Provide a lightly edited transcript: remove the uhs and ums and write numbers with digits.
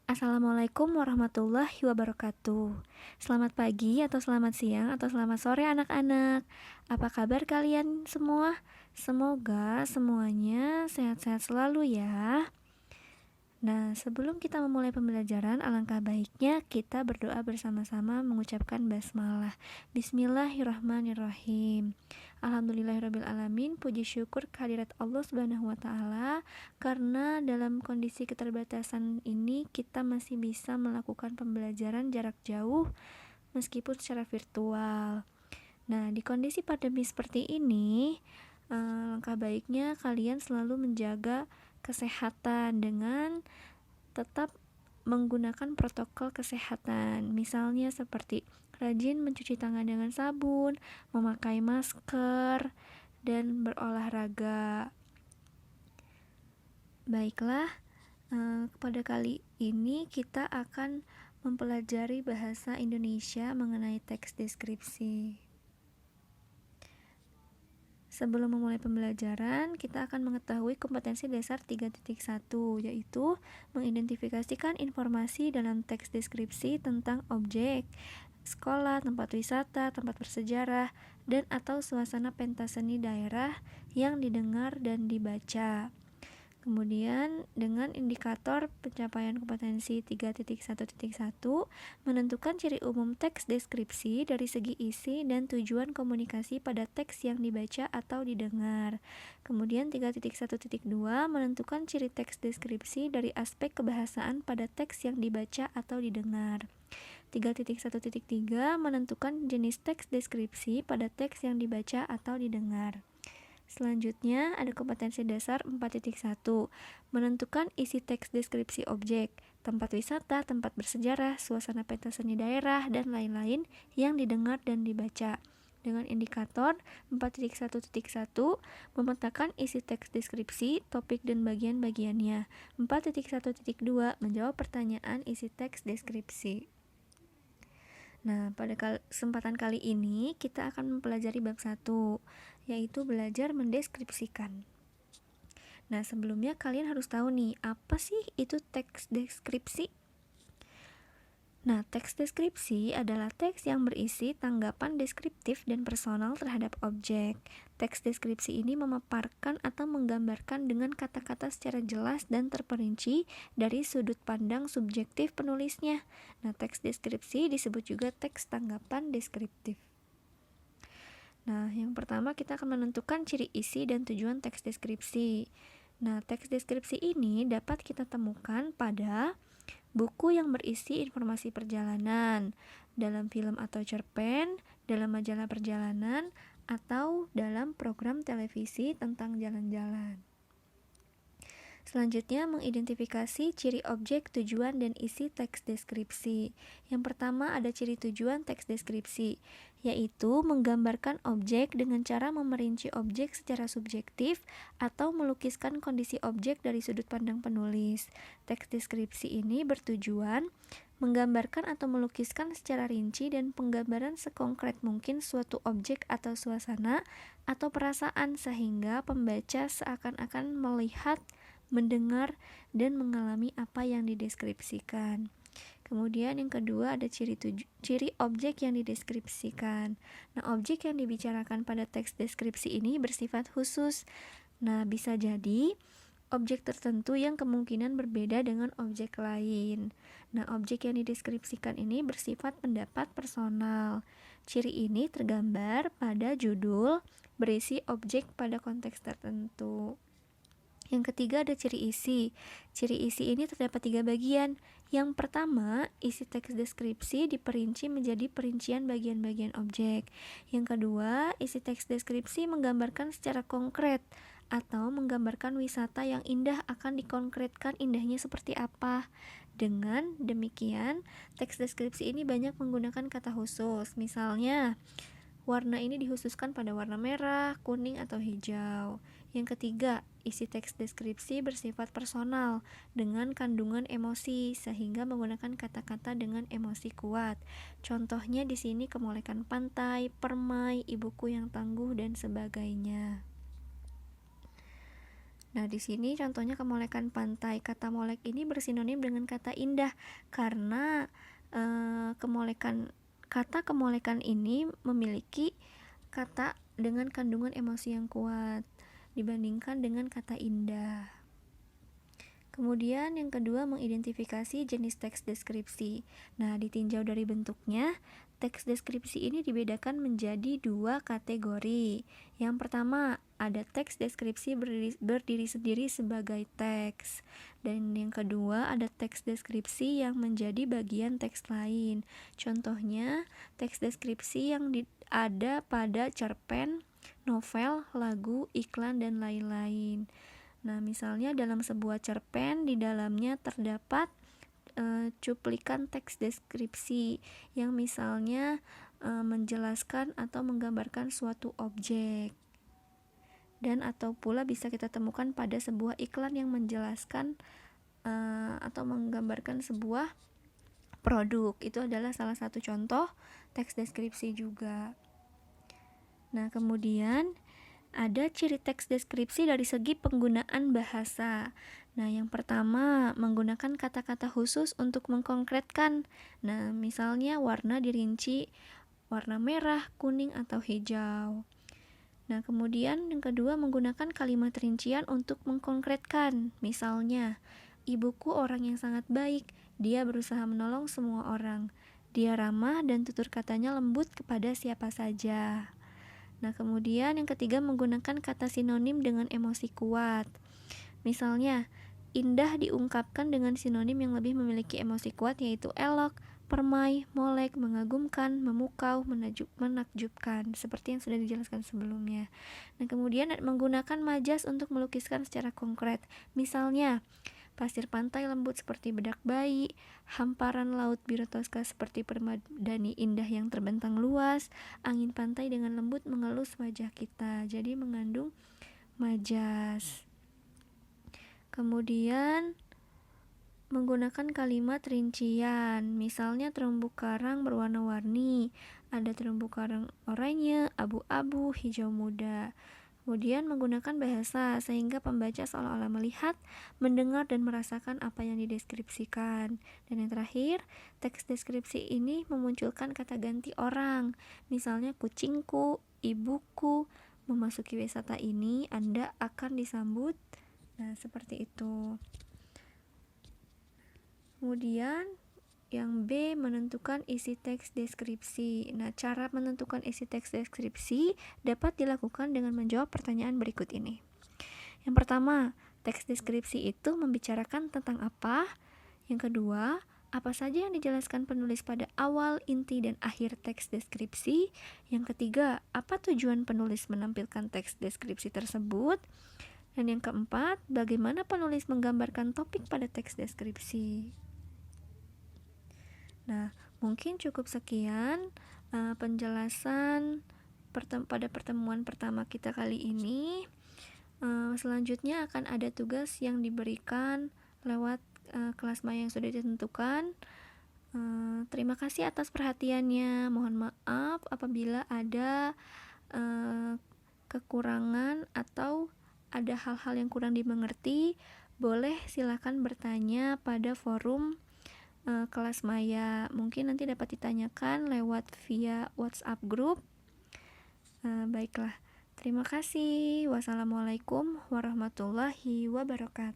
Assalamualaikum warahmatullahi wabarakatuh. Selamat pagi atau selamat siang atau selamat sore anak-anak. Apa kabar kalian semua? Semoga semuanya sehat-sehat selalu ya. Nah, sebelum kita memulai pembelajaran, alangkah baiknya kita berdoa bersama-sama mengucapkan basmalah. Bismillahirrahmanirrahim. Alhamdulillahirrabbilalamin. Puji syukur kehadirat Allah Subhanahu wa Ta'ala, karena dalam kondisi keterbatasan ini kita masih bisa melakukan pembelajaran jarak jauh meskipun secara virtual. Nah, di kondisi pandemi seperti ini, langkah baiknya kalian selalu menjaga kesehatan dengan tetap menggunakan protokol kesehatan, misalnya seperti rajin mencuci tangan dengan sabun, memakai masker, dan berolahraga. Baiklah, pada kali ini kita akan mempelajari bahasa Indonesia mengenai teks deskripsi. Sebelum memulai pembelajaran, kita akan mengetahui kompetensi dasar 3.1, yaitu mengidentifikasikan informasi dalam teks deskripsi tentang objek, sekolah, tempat wisata, tempat bersejarah, dan atau suasana pentas seni daerah yang didengar dan dibaca. Kemudian, dengan indikator pencapaian kompetensi 3.1.1, menentukan ciri umum teks deskripsi dari segi isi dan tujuan komunikasi pada teks yang dibaca atau didengar. Kemudian 3.1.2, menentukan ciri teks deskripsi dari aspek kebahasaan pada teks yang dibaca atau didengar. 3.1.3, menentukan jenis teks deskripsi pada teks yang dibaca atau didengar. Selanjutnya ada kompetensi dasar 4.1, menentukan isi teks deskripsi objek, tempat wisata, tempat bersejarah, suasana pentas seni daerah, dan lain-lain yang didengar dan dibaca. Dengan indikator 4.1.1, memetakan isi teks deskripsi, topik dan bagian-bagiannya. 4.1.2, menjawab pertanyaan isi teks deskripsi. Nah, pada kesempatan kali ini kita akan mempelajari bab 1, yaitu belajar mendeskripsikan. Nah, sebelumnya kalian harus tahu nih, apa sih itu teks deskripsi? Nah, teks deskripsi adalah teks yang berisi tanggapan deskriptif dan personal terhadap objek. Teks deskripsi ini memaparkan atau menggambarkan dengan kata-kata secara jelas dan terperinci dari sudut pandang subjektif penulisnya. Nah, teks deskripsi disebut juga teks tanggapan deskriptif. Nah, yang pertama kita akan menentukan ciri isi dan tujuan teks deskripsi. Nah, teks deskripsi ini dapat kita temukan pada buku yang berisi informasi perjalanan, dalam film atau cerpen, dalam majalah perjalanan, atau dalam program televisi tentang jalan-jalan. Selanjutnya, mengidentifikasi ciri objek, tujuan, dan isi teks deskripsi. Yang pertama ada ciri tujuan teks deskripsi, yaitu menggambarkan objek dengan cara memerinci objek secara subjektif atau melukiskan kondisi objek dari sudut pandang penulis. Teks deskripsi ini bertujuan menggambarkan atau melukiskan secara rinci dan penggambaran sekonkret mungkin suatu objek atau suasana atau perasaan sehingga pembaca seakan-akan melihat, mendengar, dan mengalami apa yang dideskripsikan. Kemudian yang kedua ada ciri objek yang dideskripsikan. Nah, objek yang dibicarakan pada teks deskripsi ini bersifat khusus. Nah, bisa jadi objek tertentu yang kemungkinan berbeda dengan objek lain. Nah, objek yang dideskripsikan ini bersifat pendapat personal. Ciri ini tergambar pada judul berisi objek pada konteks tertentu. Yang ketiga ada ciri isi. Ciri isi ini terdapat 3 bagian. Yang pertama, isi teks deskripsi diperinci menjadi perincian bagian-bagian objek. Yang kedua, isi teks deskripsi menggambarkan secara konkret atau menggambarkan wisata yang indah akan dikonkretkan indahnya seperti apa. Dengan demikian, teks deskripsi ini banyak menggunakan kata khusus. Misalnya, warna ini dikhususkan pada warna merah, kuning, atau hijau. Yang ketiga, isi teks deskripsi bersifat personal dengan kandungan emosi sehingga menggunakan kata-kata dengan emosi kuat. Contohnya di sini kemolekan pantai, permai, ibuku yang tangguh, dan sebagainya. Nah, di sini contohnya kemolekan pantai. Kata molek ini bersinonim dengan kata indah karena kata kemolekan ini memiliki kata dengan kandungan emosi yang kuat dibandingkan dengan kata indah. Kemudian yang kedua, mengidentifikasi jenis teks deskripsi. Nah, ditinjau dari bentuknya, teks deskripsi ini dibedakan menjadi 2 kategori. Yang pertama, ada teks deskripsi berdiri sendiri sebagai teks. Dan yang kedua, ada teks deskripsi yang menjadi bagian teks lain. Contohnya, teks deskripsi yang ada pada cerpen, novel, lagu, iklan, dan lain-lain. Nah, misalnya dalam sebuah cerpen, di dalamnya terdapat cuplikan teks deskripsi yang misalnya menjelaskan atau menggambarkan suatu objek. Dan atau pula bisa kita temukan pada sebuah iklan yang menjelaskan atau menggambarkan sebuah produk. Itu adalah salah satu contoh teks deskripsi juga. Nah, kemudian ada ciri teks deskripsi dari segi penggunaan bahasa. Nah, yang pertama, menggunakan kata-kata khusus untuk mengkonkretkan. Nah, misalnya warna dirinci warna merah, kuning, atau hijau. Nah, kemudian yang kedua, menggunakan kalimat rincian untuk mengkonkretkan. Misalnya, ibuku orang yang sangat baik, dia berusaha menolong semua orang. Dia ramah dan tutur katanya lembut kepada siapa saja. Nah, kemudian yang ketiga, menggunakan kata sinonim dengan emosi kuat. Misalnya, indah diungkapkan dengan sinonim yang lebih memiliki emosi kuat, yaitu elok, permai, molek, mengagumkan, memukau, menakjubkan, seperti yang sudah dijelaskan sebelumnya. Nah, kemudian menggunakan majas untuk melukiskan secara konkret. Misalnya, pasir pantai lembut seperti bedak bayi, hamparan laut biru toska seperti permadani indah yang terbentang luas, angin pantai dengan lembut mengelus wajah kita. Jadi mengandung majas. Kemudian menggunakan kalimat rincian. Misalnya terumbu karang berwarna-warni, ada terumbu karang oranye, abu-abu, hijau muda. Kemudian menggunakan bahasa sehingga pembaca seolah-olah melihat, mendengar, dan merasakan apa yang dideskripsikan. Dan yang terakhir, teks deskripsi ini memunculkan kata ganti orang. Misalnya kucingku, ibuku, memasuki wisata ini Anda akan disambut. Nah, seperti itu. Kemudian yang B, menentukan isi teks deskripsi. Nah, cara menentukan isi teks deskripsi dapat dilakukan dengan menjawab pertanyaan berikut ini. Yang pertama, teks deskripsi itu membicarakan tentang apa? Yang kedua, apa saja yang dijelaskan penulis pada awal, inti, dan akhir teks deskripsi? Yang ketiga, apa tujuan penulis menampilkan teks deskripsi tersebut? Dan yang keempat, bagaimana penulis menggambarkan topik pada teks deskripsi? Nah, mungkin cukup sekian penjelasan pada pertemuan pertama kita kali ini. Selanjutnya akan ada tugas yang diberikan lewat kelas maya yang sudah ditentukan. Terima kasih atas perhatiannya. Mohon maaf apabila ada kekurangan atau ada hal-hal yang kurang dimengerti. Boleh silakan bertanya pada forum kelas maya. Mungkin nanti dapat ditanyakan lewat via WhatsApp group. Baiklah, terima kasih. Wassalamualaikum warahmatullahi wabarakatuh.